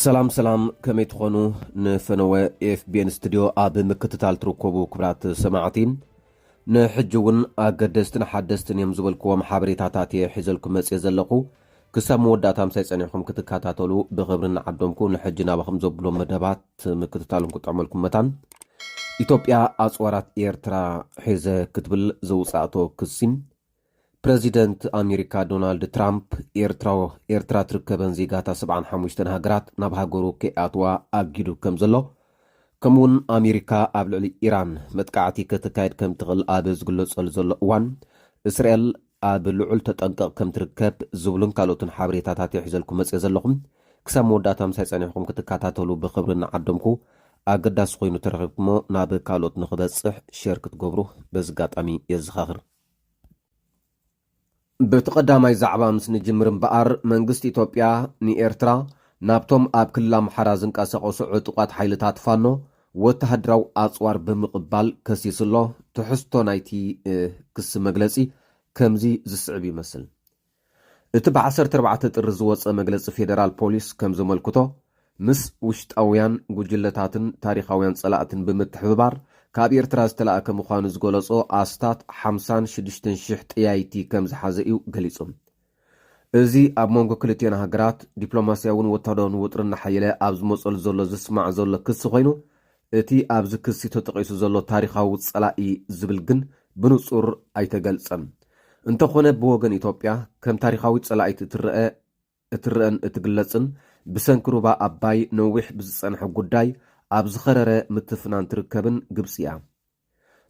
ሰላም ከመይ ትኾኑ ንፈነወ ኤፍቢኤን ስቱዲዮ ኣብ ምክትታል ትርከቡ ክብራት ሰማዕቲን ንሕጂ እውን ኣገደስትን ሓደስትን እዮም ዝበልክዎም ሓበሬታታት ሒዘልኩም መጽእ ዘለኹ ክሳብ መወዳእታ ምሳይ ጸኒሕኩም ክትከታተሉ ብኽብርን ዓዶምኩ ንሕጂ ናባኹም ዘብሎም መደባት ምክትታልን ክጥዕመልኩም መታን ኢትዮጵያ ኣጽዋራት ኤርትራ ሒዘ ክትብል ዘውጻእቶ ክሲም ፕሬዚደንት ኣሜሪካ ዶናልድ ትራምፕ ኤርትራ ትርከበን ዜጋታ 75 ሃገራት ናብ ሃገሩ ከኣትዋ ኣጊዱ ከም ዘሎ ከምውን ኣሜሪካ ኣብ ልዕሊ ኢራን መጥቃዕቲ ከተካየድ ከም ትኽእል ኣብ ዝግለጸሉ ዘሎ እዋን እስራኤል ኣብ ልዑል ተጠንቀቕ ከም ትርከብ ዝብሉን ካልኦትን ሓበሬታታት ሒዘልኩም መጽእ ዘለኹም ክሳብ መወዳእታ ምሳይ ጸኒሕኩም ክትከታተሉ ብኽብርን ዓዶምኩ ኣገዳሲ ኮይኑ ተረኺብኩሞ ናብ ካልኦት ንኽበጽሕ ሼር ክትገብሩ በዝጋጣሚ የዘኻኽር ብተቐዳማይ ዛዕባ ምስ ንጅምር እምበኣር መንግስቲ ኢትዮጵያ ንኤርትራ ናብቶም ኣብ ክልል ኣምሓራ ዝንቀሳቐሱ ዕጡቓት ሓይልታት ፋኖ ወተሃደራዊ ኣጽዋር ብምቕባል ከሲስሎ ትሕዝቶ ናይቲ ክሲ መግለጺ ከምዚ ዝስዕብ ይመስል እቲ ብ14 ጥሪ ዝወፀ መግለጺ ፌደራል ፖሊስ ከም ዘመልክቶ ምስ ውሽጣውያን ጉጅለታትን ታሪኻውያን ጸላእትን ብምትሕብባር ካብ ኤርትራ ዝተላእከ ምዃኑ ዝገለጾ ኣስታት 56,000 ጥያይቲ ከም ዝሓዘ እዩ ገሊጹ እዚ ኣብ መንጎ ክልቲአን ሃገራት ዲፕሎማስያውን ወታደራውን ውጥረት እናሓየለ ኣብ ዝመጸሉ ዘሎ ዝስማዕ ዘሎ ክሲ ኮይኑ እቲ ኣብዚ ክሲ ተጠቒሱ ዘሎ ታሪኻዊ ጸላኢ ዝብል ግን ብንጹር ኣይተገልጸን እንተኾነ ብወገን ኢትዮጵያ ከም ታሪኻዊ ጸላኢት እትርአን እትግለጽን ብሰንኪ ሩባ ኣባይ ነዊሕ ብዝጸንሐ ጉዳይ ኣብ ዝኸረረ ምትፍናን ትርከብን ግብፂ እያ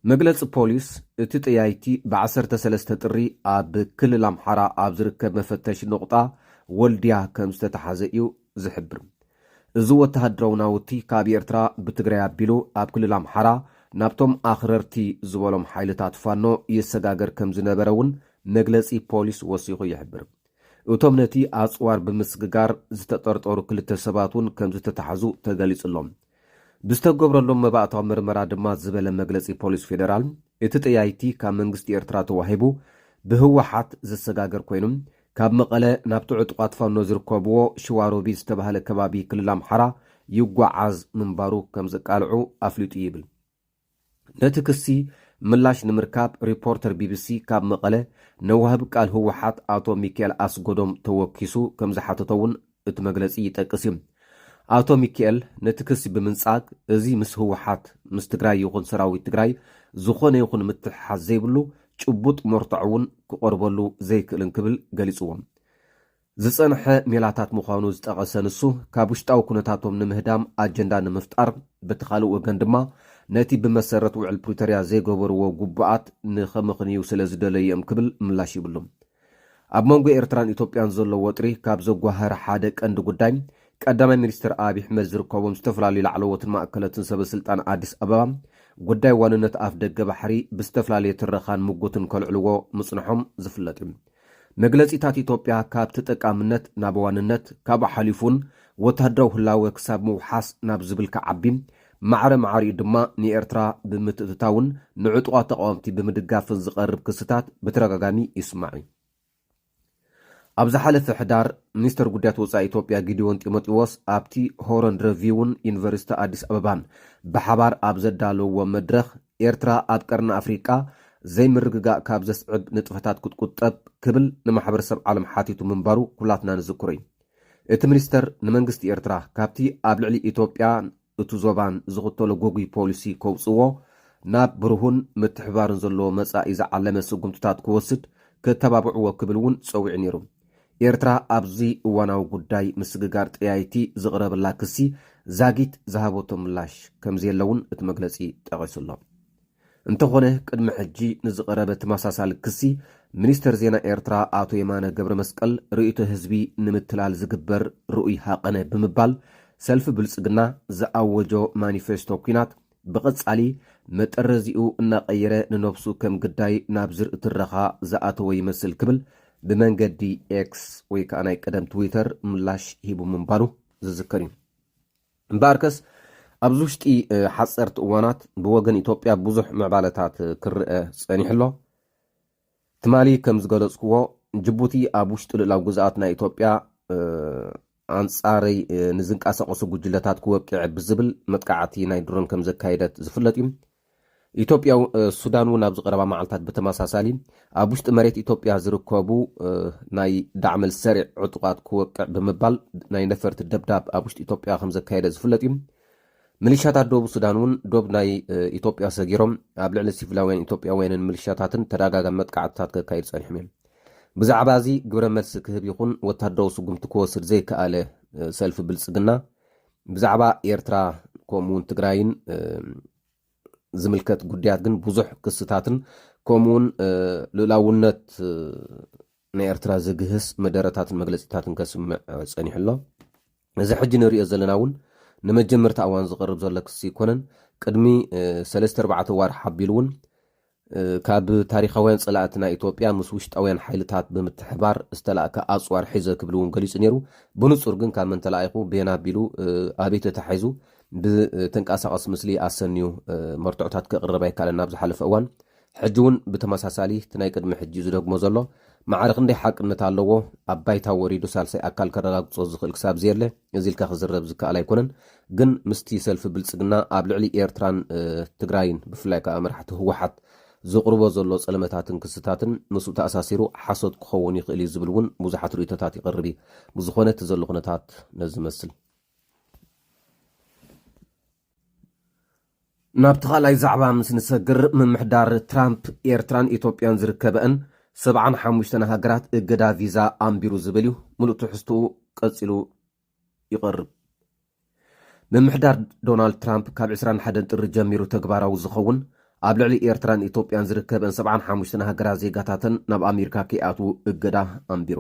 መግለፂ ፖሊስ እቲ ጥያይቲ ብ13 ጥሪ ኣብ ክልል ኣምሓራ ኣብ ዝርከብ መፈተሺ ነቑጣ ወልድያ ከም ዝተተሓዘ እዩ ዝሕብር እዚ ወተሃደራዊ ናውቲ ካብ ኤርትራ ብትግራይ ኣቢሉ ኣብ ክልል ኣምሓራ ናብቶም ኣኽረርቲ ዝበሎም ሓይልታት ፋኖ የሰጋገር ከም ዝነበረ እውን መግለፂ ፖሊስ ወሲኹ ይሕብር እቶም ነቲ ኣጽዋር ብምስግጋር ዝተጠርጠሩ ክልተ ሰባት እውን ከም ዝተተሓዙ ተገሊጹሎም ብዝተገብረሎም መባእታዊ ምርመራ ድማ ዝበለ መግለጺ ፖሊስ ፌደራል እቲ ጥያይቲ ካብ መንግስቲ ኤርትራ ተዋሂቡ ብህወሓት ዘሰጋገር ኮይኑ ካብ መቐለ ናብቲ ዕጡቓት ፋኖ ዝርከብዎ ሽዋሮቢት ዝተባህለ ከባቢ ክልል ኣምሓራ ይጓዓዝ ምንባሩ ከም ዘቃልዑ ኣፍሊጡ ይብል ነቲ ክሲ ምላሽ ንምርካብ ሪፖርተር ቢቢሲ ካብ መቐለ ነዋህቢ ቃል ህወሓት ኣቶ ሚካኤል ኣስጎዶም ተወኪሱ ከም ዝሓተተውን እቲ መግለጺ ይጠቅስ እዩ ኣቶ ሚካኤል ነቲ ክሲ ብምንጻግ እዚ ምስ ህወሓት ምስ ትግራይ ይኹን ሰራዊት ትግራይ ዝኾነ ይኹን ምትሕሓዝ ዘይብሉ ጭቡጥ መርትዕ እውን ክቐርበሉ ዘይክእልን ክብል ገሊጽዎም ዝጸንሐ ሜላታት ምዃኑ ዝጠቐሰ ንሱ ካብ ውሽጣዊ ኩነታቶም ንምህዳም ኣጀንዳ ንምፍጣር በቲ ካልእ ወገን ድማ ነቲ ብመሰረት ውዕል ፕሪቶርያ ዘይገበርዎ ጉቡኣት ንኸምኽንዩ ስለ ዝደለዮም ክብል ምላሽ ይብሉ ኣብ መንጎ ኤርትራን ኢትዮጵያን ዘሎ ወጥሪ ካብ ዘጓህር ሓደ ቀንዲ ጉዳይ ቀዳማይ ሚኒስትር ኣብይ ኣሕመድ ዝርከቦም ዝተፈላለዩ ላዕለዎትን ማእከላትን ሰበስልጣን ኣዲስ ኣበባ ጉዳይ ዋንነት ኣፍ ደገ ባሕሪ ብዝተፈላለየ ትረኻን ምጉትን ከልዕልዎ ምጽንሖም ዝፍለጥ እዩ መግለጺታት ኢትዮጵያ ካብ ተጠቃምነት ናብ ዋንነት ካብ ሓሊፉን ወተሃደራዊ ህላወ ክሳብ ምውሓስ ናብ ዝብል ከዓቢ ማዕረ ድማ ንኤርትራ ብምትእትታውን ንዕጡቓት ተቃወምቲ ብምድጋፍን ዝቐርብ ክስታት በተደጋጋሚ ይስማዕ እዩ ኣብ ዝሓለፈ ሕዳር ሚኒስትር ጉዳያት ወፃኢ ኢትዮጵያ ጊዲዮን ጢሞቴዎስ ኣብቲ ሆረን ሪቪውን ዩኒቨርሲቲ ኣዲስ ኣበባን ብሓባር ኣብ ዘዳለውዎ መድረኽ ኤርትራ ኣብ ቀርኒ ኣፍሪቃ ዘይምርግጋእ ካብ ዘስዕብ ንጥፈታት ክትቁጠብ ክብል ንማሕበረሰብ ዓለም ሓቲቱ ምንባሩ ኩላትና ንዝክሮ እዩ እቲ ሚኒስተር ንመንግስቲ ኤርትራ ካብቲ ኣብ ልዕሊ ኢትዮጵያ እቲ ዞባን ዝኽተሎ ጎጉይ ፖሊሲ ከውፅዎ ናብ ብርሁን ምትሕባርን ዘለዎ መጻኢ ዝዓለመ ስጉምትታት ክወስድ ከተባብዕዎ ክብል እውን ፀዊዑ ነይሩ ኤርትራ ኣብዚ እዋናዊ ጉዳይ ምስግጋር ጥያይቲ ዝቕረበላ ክሲ ዛጊት ዝሃበቶ ምላሽ ከምዚ የለውን እቲ መግለጺ ጠቒሱሎ እንተኾነ ቅድሚ ሕጂ ንዝቐረበ ተመሳሳሊ ክሲ ሚኒስተር ዜና ኤርትራ ኣቶ የማነ ገብረ መስቀል ርእይቶ ህዝቢ ንምትላል ዝግበር ርኡይ ሃቐነ ብምባል ሰልፊ ብልጽግና ዝኣወጆ ማኒፌስቶ ኩናት ብቐጻሊ መጠረዚኡ እናቐየረ ንነብሱ ከም ግዳይ ናብ ዝርኢ ትረኻ ዝኣተወ ይመስል ክብል ብመንገዲ ኤክስ ወይ ከዓ ናይ ቀደም ትዊተር ምላሽ ሂቡ ምንባሩ ዝዝከር እዩ እምበኣርከስ ኣብዚ ውሽጢ ሓፀርቲ እዋናት ብወገን ኢትዮጵያ ብዙሕ ምዕባለታት ክርአ ጸኒሕሎ ትማሊ ከም ዝገለጽክዎ ጅቡቲ ኣብ ውሽጢ ልዕላው ግዝኣት ናይ ኢትዮጵያ ኣንጻረይ ንዝንቃሳቐሱ ጉጅለታት ክወቅዕ ብዝብል መጥቃዕቲ ናይ ድሮን ከም ዘካየደት ዝፍለጥ እዩ። ኢትዮጵያ ሱዳን እውን ኣብ ዝቐረባ መዓልታት ብተመሳሳሊ ኣብ ውሽጢ መሬት ኢትዮጵያ ዝርከቡ ናይ ዳዕመል ሰሪዕ ዕጡቃት ክወቅዕ ብምባል ናይ ነፈርቲ ደብዳብ ኣብ ውሽጢ ኢትዮጵያ ከም ዘካየደ ዝፍለጥ እዩ። ሚሊሻታት ደቡብ ሱዳን እውን ዶብ ናይ ኢትዮጵያ ሰጊሮም ኣብ ልዕሊ ሲቪላውያን ኢትዮጵያውያንን ሚሊሻታትን ተደጋጋሚ መጥቃዕትታት ከካይድ ፀኒሖም እዮም። ብዛዕባ እዚ ግብረ መልሲ ክህብ ይኹን ወታደራዊ ስጉምቲ ክወስድ ዘይከኣለ ሰልፊ ብልፅግና ብዛዕባ ኤርትራ ከምኡውን ትግራይን ዝምልከት ጉዳያት ግን ብዙሕ ክስታትን ከምኡውን ልኡላውነት ናይ ኤርትራ ዝግህስ መደረታትን መግለፂታትን ከስምዕ ፀኒሑ ኣሎ። እዚ ሕጂ ንሪኦ ዘለና እውን ንመጀመርታ እዋን ዝቐርብ ዘሎ ክሲ ይኮነን። ቅድሚ 3-4 ዋር ሓቢሉ እውን ካብ ታሪኻውያን ፀላእቲ ናይ ኢትዮጵያ ምስ ውሽጣውያን ሓይልታት ብምትሕባር ዝተላእከ ኣፅዋር ሒዘ ክብል እውን ገሊፁ ነይሩ። ብንጹር ግን ካብ መን ተላኢኹ ቤና ኣቢሉ ኣቤት ተታሒዙ ብተንቀሳቐስ ምስሊ ኣሰንዩ መርትዖታት ከቕርብ ኣይከኣለን ናብ ዝሓለፈ እዋን። ሕጂ እውን ብተመሳሳሊ እቲ ናይ ቅድሚ ሕጂ ዝደግሞ ዘሎ ማዕረ ክንደይ ሓቅነት ኣለዎ ኣብ ባይታ ወሪዱ ሳልሳይ ኣካል ከረጋግፆ ዝኽእል ክሳብ ዘየለ እዚ ኢልካ ክዝረብ ዝከኣል ኣይኮነን። ግን ምስቲ ሰልፊ ብልፅግና ኣብ ልዕሊ ኤርትራን ትግራይን ብፍላይ ከዓ መራሕቲ ህወሓት ዘቕርቦ ዘሎ ፀለመታትን ክስታትን ምስኡ ተኣሳሲሩ ሓሶት ክኸውን ይኽእል እዩ ዝብል እውን ብዙሓት ርእቶታት ይቐርብ እዩ። ብዝኾነ እቲ ዘሎ ኩነታት ነዚ መስል ናብቲ ካልኣይ ዛዕባ ምስ ንሰግር ምምሕዳር ትራምፕ ኤርትራን ኢትዮጵያን ዝርከበአን 75 ሃገራት እገዳ ቪዛ ኣንቢሩ ዝብል እዩ። ሙሉእ ትሕዝትኡ ቀፂሉ ይቐርብ። ምምሕዳር ዶናልድ ትራምፕ ካብ 21 ጥሪ ጀሚሩ ተግባራዊ ዝኸውን ኣብ ልዕሊ ኤርትራን ኢትዮጵያን ዝርከበን 75 ሃገራት ዜጋታትን ናብ ኣሜሪካ ከይኣትዉ እገዳ ኣንቢሩ።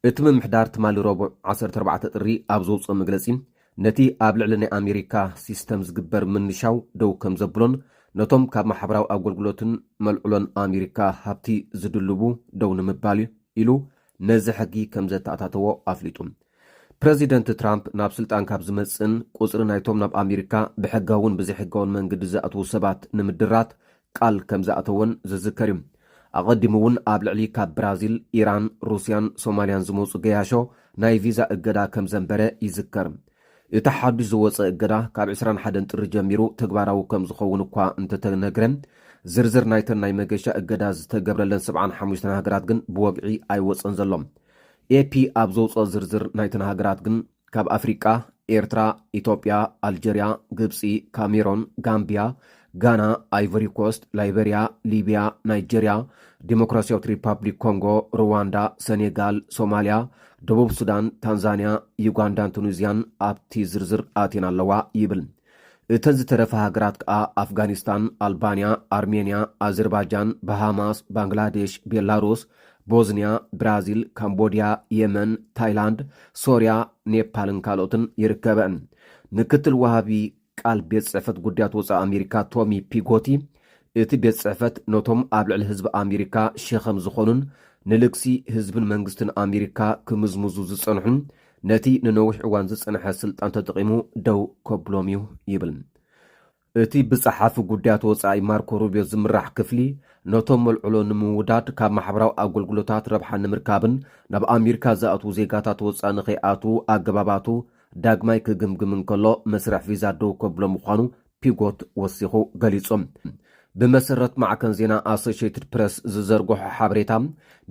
እቲ ምምሕዳር ትማሊ ረቡዕ 14 ጥሪ ኣብ ዘውፅኦ መግለፂ ነቲ ኣብ ልዕሊ ናይ ኣሜሪካ ሲስተም ዝግበር ምንሻው ደው ከም ዘብሎን ነቶም ካብ ማሕበራዊ ኣገልግሎትን መልዕሎን ኣሜሪካ ሃብቲ ዝድልቡ ደው ንምባል ኢሉ ነዚ ሕጊ ከም ዘተኣታተዎ ኣፍሊጡ። ፕረዚደንት ትራምፕ ናብ ስልጣን ካብ ዝመፅን ቁፅሪ ናይቶም ናብ ኣሜሪካ ብሕጋውን ብዘይሕጋውን መንገዲ ዝኣትዉ ሰባት ንምድራት ቃል ከም ዝኣተወን ዝዝከር እዩ። ኣቐዲሙ እውን ኣብ ልዕሊ ካብ ብራዚል፣ ኢራን፣ ሩስያን፣ ሶማልያን ዝመፁ ገያሾ ናይ ቪዛ እገዳ ከም ዘንበረ ይዝከር። እቲ ሓዱሽ ዝወፀ እገዳ ካብ 21 ጥሪ ጀሚሩ ተግባራዊ ከም ዝኸውን እኳ እንተተነግረን ዝርዝር ናይተን ናይ መገሻ እገዳ ዝተገብረለን 75 ሃገራት ግን ብወግዒ ኣይወፀን ዘሎም። ኤፒ ኣብ ዘውፅኦ ዝርዝር ናይተን ሃገራት ግን ካብ ኣፍሪቃ ኤርትራ፣ ኢትዮጵያ፣ ኣልጀርያ፣ ግብፂ፣ ካሜሮን፣ ጋምቢያ፣ ጋና፣ ኣይቨሪ ኮስት፣ ላይቤሪያ፣ ሊቢያ፣ ናይጀርያ፣ ዲሞክራሲያዊት ሪፐብሊክ ኮንጎ፣ ሩዋንዳ፣ ሴኔጋል፣ ሶማልያ፣ ደቡብ ሱዳን፣ ታንዛንያ፣ ዩጋንዳን ቱኒዝያን ኣብቲ ዝርዝር ኣትየን ኣለዋ ይብል። እተን ዝተረፈ ሃገራት ከዓ ኣፍጋኒስታን፣ ኣልባንያ፣ ኣርሜንያ፣ ኣዘርባይጃን፣ ባሃማስ፣ ባንግላዴሽ፣ ቤላሩስ፣ ቦዝንያ፣ ብራዚል፣ ካምቦድያ፣ የመን፣ ታይላንድ፣ ሶርያ፣ ኔፓልን ካልኦትን ይርከበን። ምክትል ወሃቢ ቃል ቤት ጽሕፈት ጉዳያት ወፃኢ ኣሜሪካ ቶሚ ፒጎቲ እቲ ቤት ጽሕፈት ነቶም ኣብ ልዕሊ ህዝቢ ኣሜሪካ ሸኸም ዝኾኑን ንልግሲ ህዝብን መንግስትን ኣሜሪካ ክምዝምዙ ዝጸንሑን ነቲ ንነዊሕ እዋን ዝጸንሐ ስልጣን ተጠቒሙ ደው ከብሎም እዩ ይብል። እቲ ብጸሓፊ ጉዳያት ወፃኢ ማርኮ ሩቢዮ ዝምራሕ ክፍሊ ነቶም መልዕሎ ንምውዳድ ካብ ማሕበራዊ ኣገልግሎታት ረብሓ ንምርካብን ናብ ኣሜሪካ ዝኣትዉ ዜጋታት ወፃኢ ንኸይኣትዉ ኣገባባቱ ዳግማይ ክግምግም እንከሎ መስርሕ ቪዛ ደው ከብሎም ምዃኑ ፒጎት ወሲኹ ገሊጾም። ብመሰረት ማዕከን ዜና ኣሶሺየትድ ፕሬስ ዝዘርግሖ ሓበሬታ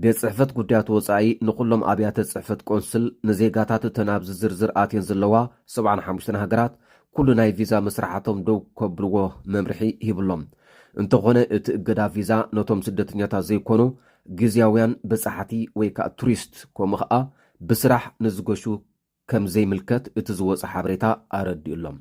ቤት ጽሕፈት ጉዳያት ወፃኢ ንኹሎም ኣብያተ ጽሕፈት ቆንስል ንዜጋታት እተን ኣብ ዝርዝር ኣትየን ዘለዋ 75 ሃገራት ኩሉ ናይ ቪዛ መስራሓቶም ደው ከብልዎ መምርሒ ሂብሎም። እንተኾነ እቲ እገዳ ቪዛ ነቶም ስደተኛታት ዘይኮኑ ግዝያውያን በጻሕቲ ወይ ከዓ ቱሪስት ከምኡ ከዓ ብስራሕ ንዝገሹ ከም ዘይምልከት እቲ ዝወፀ ሓበሬታ ኣረዲኡሎም።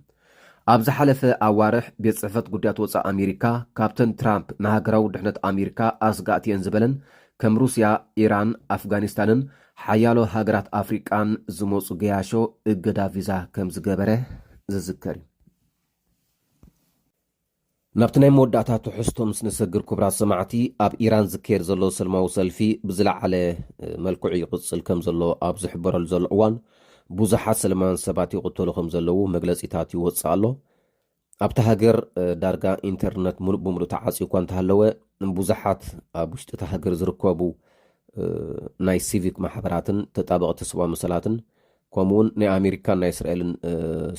ኣብ ዝሓለፈ ኣዋርሕ ቤት ጽሕፈት ጉዳያት ወፃኢ ኣሜሪካ ካብተን ትራምፕ ንሃገራዊ ድሕነት ኣሜሪካ ኣስጋእትየን ዝበለን ከም ሩስያ፣ ኢራን፣ ኣፍጋኒስታንን ሓያሎ ሃገራት ኣፍሪቃን ዝመፁ ገያሾ እገዳ ቪዛ ከም ዝገበረ ዝዝከር እዩ። ናብቲ ናይ መወዳእታ ትሕዝቶ ምስ ንሰግር ክቡራት ሰማዕቲ ኣብ ኢራን ዝካየድ ዘሎ ሰልማዊ ሰልፊ ብዝለዓለ መልክዑ ይቕፅል ከም ዘሎ ኣብ ዝሕበረሉ ዘሎ እዋን ብዙሓት ሰለማውያን ሰባት ይቕተሉ ከም ዘለዉ መግለፂታት ይወፅእ ኣሎ። ኣብቲ ሃገር ዳርጋ ኢንተርነት ሙሉእ ብምሉእ ተዓፅዩ እኳ እንተሃለወ ብዙሓት ኣብ ውሽጢ እቲ ሃገር ዝርከቡ ናይ ሲቪክ ማሕበራትን ተጣበቕቲ ሰብኣዊ መሰላትን ከምኡውን ናይ ኣሜሪካን ናይ እስራኤልን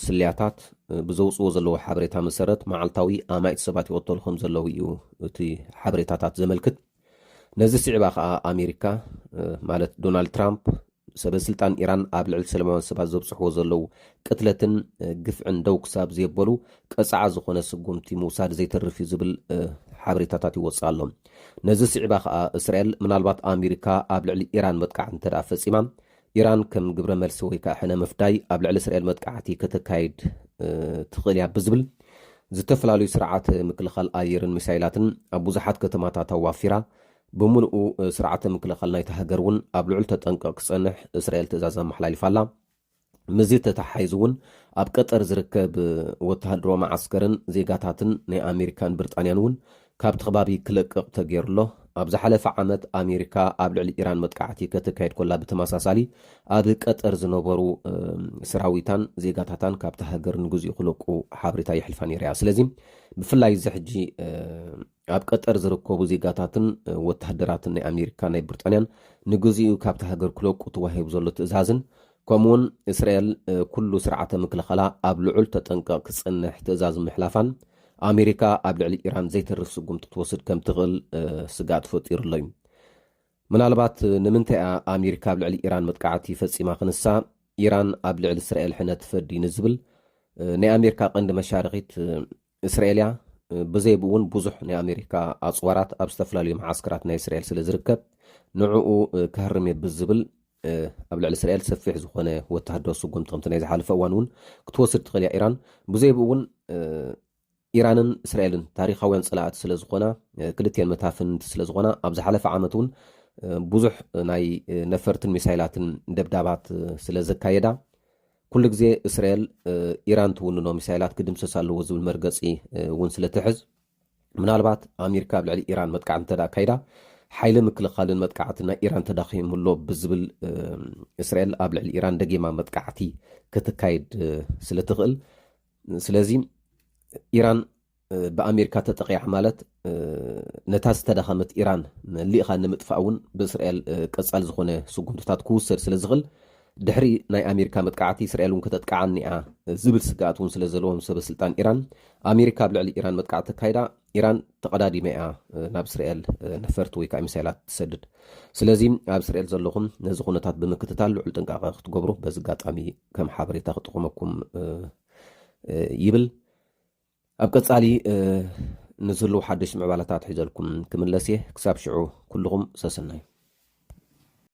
ስልያታት ብዘውፅዎ ዘለዎ ሓበሬታ መሰረት መዓልታዊ ኣማይት ሰባት ይቆተሉ ከም ዘለዉ እዩ እቲ ሓበሬታታት ዘመልክት። ነዚ ስዕባ ከዓ ኣሜሪካ ማለት ዶናልድ ትራምፕ ሰበስልጣን ኢራን ኣብ ልዕሊ ሰላማውያን ሰባት ዘብፅሕዎ ዘለው ቅትለትን ግፍዕን ደው ክሳብ ዘየበሉ ቀፅዓ ዝኾነ ስጉምቲ ምውሳድ ዘይተርፍ እዩ ዝብል ሓበሬታታት ይወፅእ ኣሎ። ነዚ ስዕባ ከዓ እስራኤል ምናልባት ኣሜሪካ ኣብ ልዕሊ ኢራን መጥቃዕቲ እንተደኣ ፈፂማ ኢራን ከም ግብረ መልሲ ወይ ከዓ ሕነ መፍዳይ ኣብ ልዕሊ እስራኤል መጥቃዕቲ ከተካይድ ትኽእል እያ ብዝብል ዝተፈላለዩ ስርዓት ምክልኻል ኣየርን ሚሳይላትን ኣብ ብዙሓት ከተማታት ኣዋፊራ ብምሉኡ ስርዓተ ምክልኻል ናይቲ ሃገር እውን ኣብ ልዑል ተጠንቀቕ ክጸንሕ እስራኤል ትእዛዝ ኣመሓላሊፋ ኣላ። ምዚ ተተሓሒዙ እውን ኣብ ቀጠር ዝርከብ ወተሃደራዊ ማዓስከርን ዜጋታትን ናይ ኣሜሪካን ብሪጣንያን እውን ካብቲ ከባቢ ክለቅቕ ተገይሩሎ። ኣብ ዝሓለፈ ዓመት ኣሜሪካ ኣብ ልዕሊ ኢራን መጥቃዕቲ ከተካይድ ኮላ ብተመሳሳሊ ኣብ ቀጠር ዝነበሩ ሰራዊታን ዜጋታታን ካብቲ ሃገር ንግዚኡ ክለቁ ሓበሬታ ይሕልፋ ነይራ። ስለዚ ብፍላይ እዚ ሕጂ ኣብ ቀጠር ዝርከቡ ዜጋታትን ወተሃደራትን ናይ ኣሜሪካ ናይ ብሪጣንያን ንግዚኡ ካብቲ ሃገር ክለቁ ተዋሂቡ ዘሎ ትእዛዝን ከምኡውን እስራኤል ኩሉ ስርዓተ ምክልኸላ ኣብ ልዑል ተጠንቀቕ ክጽንሕ ትእዛዝ ምሕላፋን ኣሜሪካ ኣብ ልዕሊ ኢራን ዘይተርፍ ስጉምቲ ክትወስድ ከም ትኽእል ስጋት ፈጢሩሎ እዩ። ምናልባት ንምንታይ ኣሜሪካ ኣብ ልዕሊ ኢራን መጥቃዕቲ ፈፂማ ክንሳ ኢራን ኣብ ልዕሊ እስራኤል ሕነት ትፈዲ ንዝብል ናይ ኣሜሪካ ቀንዲ መሻርኺት እስራኤልያ ብዘይቡ እውን ብዙሕ ናይ ኣሜሪካ ኣፅዋራት ኣብ ዝተፈላለዩ ማዓስከራት ናይ እስራኤል ስለ ዝርከብ ንዕኡ ክህርም የብዝ ዝብል ኣብ ልዕሊ እስራኤል ሰፊሕ ዝኾነ ወተሃደራዊ ስጉምቲ ከምቲ ናይ ዝሓለፈ እዋን እውን ክትወስድ ትኽእል እያ ኢራን። ብዘይቡ እውን ኢራንን እስራኤልን ታሪኻውያን ጽላእት ስለ ዝኾና ክልትየን መታፍንቲ ስለ ዝኾና ኣብ ዝሓለፈ ዓመት እውን ብዙሕ ናይ ነፈርትን ሚሳይላትን ደብዳባት ስለ ዘካየዳ ኩሉ ግዜ እስራኤል ኢራን ትውንኖ ሚሳይላት ክድምሰስ ኣለዎ ዝብል መርገፂ እውን ስለ ትሕዝ ምናልባት ኣሜሪካ ኣብ ልዕሊ ኢራን መጥቃዕቲ እንተዳ ካይዳ ሓይሊ ምክልኻልን መጥቃዕትና ኢራን ተዳኺሙሎ ብዝብል እስራኤል ኣብ ልዕሊ ኢራን ደጌማ መጥቃዕቲ ክትካይድ ስለ ትኽእል ስለዚ ኢራን ብኣሜሪካ ተጠቂዓ ማለት ነታ ዝተዳኸመት ኢራን መሊእኻ ንምጥፋእ እውን ብእስራኤል ቀጻል ዝኾነ ስጉምትታት ክውሰድ ስለ ዝኽእል ድሕሪ ናይ ኣሜሪካ መጥቃዕቲ እስራኤል እውን ከተጥቃዓኒ እያ ዝብል ስጋኣት እውን ስለ ዘለዎም ሰበስልጣን ኢራን ኣሜሪካ ኣብ ልዕሊ ኢራን መጥቃዕቲ ተካይዳ ኢራን ተቐዳዲመ እያ ናብ እስራኤል ነፈርቲ ወይ ከዓ ሚሳይላት ትሰድድ። ስለዚ ኣብ እስራኤል ዘለኹም ነዚ ኩነታት ብምክትታል ልዑል ጥንቃቐ ክትገብሩ በዚ ኣጋጣሚ ከም ሓበሬታ ክጥቕመኩም ይብል። ኣብ ቀጻሊ ንዝህልው ሓደሽቲ ምዕባለታት ሒዘልኩም ክምለስ እየ። ክሳብ ሽዑ ኩልኹም ሰሰናዩ።